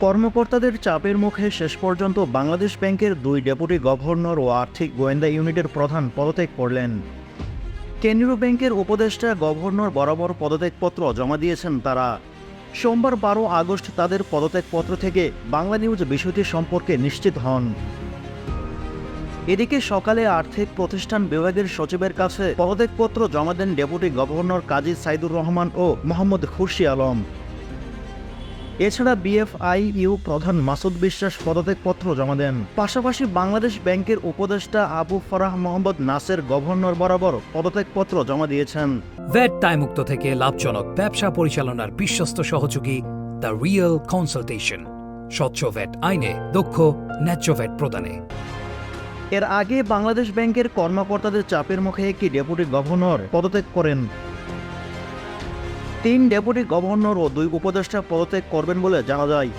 কর্মকর্তাদের চাপের মুখে শেষ পর্যন্ত বাংলাদেশ ব্যাংকের 2 ডেপুটি গভর্নর ও আর্থিক গোয়েন্দা ইউনিটের প্রধান পদত্যাগ করলেন। কেন্দ্রীয় ব্যাংকের উপদেষ্টা গভর্নর বরাবর পদত্যাগপত্র জমা দিয়েছেন তারা। সোমবার 12 আগস্ট তাদের পদত্যাগপত্র থেকে বাংলা নিউজ বিষয়টি সম্পর্কে নিশ্চিত হন। এদিকে সকালে আর্থিক প্রতিষ্ঠান বিভাগের সচিবের কাছে পদত্যাগপত্র জমা দেন ডেপুটি গভর্নর কাজী সাইদুর রহমান ও মোহাম্মদ খুরশি আলম। এছাড়া বিএফআইইউ প্রধান মাসুদ বিশ্বাস পদত্যাগপত্র জমা দেন। পাশাপাশি বাংলাদেশ ব্যাংকের উপদেষ্টা আবু ফরাহ মোহাম্মদ নাসের গভর্নর বরাবর পদত্যাগপত্র জমা দিয়েছেন। ভ্যাট দায়মুক্ত থেকে লাভজনক ব্যবসা পরিচালনার বিশ্বস্ত সহযোগী দ্য রিয়েল কনসালটেশন, স্বচ্ছ ভ্যাট আইনে দক্ষ ন্যায্য ভ্যাট প্রদানে। এর আগে বাংলাদেশ ব্যাংকের কর্মকর্তাদের চাপের মুখে একটি ডেপুটি গভর্নর পদত্যাগ করেন। 3 ডেপুটি গভর্নর ও 2 উপদেষ্টা পদত্যাগ করবেন বলে জানা যায়।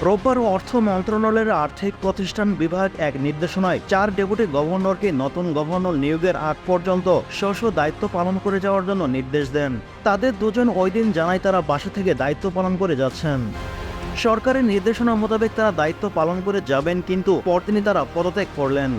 রোববার অর্থ মন্ত্রণালয়ের আর্থিক প্রতিষ্ঠান বিভাগ এক নির্দেশনায় 4 ডেপুটি গভর্নরকে নতুন গভর্নর নিয়োগের আগ পর্যন্ত স্ব দায়িত্ব পালন করে যাওয়ার জন্য নির্দেশ দেন। তাদের দুজন ওই দিন জানায় তারা বাসা থেকে দায়িত্ব পালন করে যাচ্ছেন। সরকারের নির্দেশনা মোতাবেক তারা দায়িত্ব পালন করে যাবেন, কিন্তু পরদিনই তারা পদত্যাগ করলেন।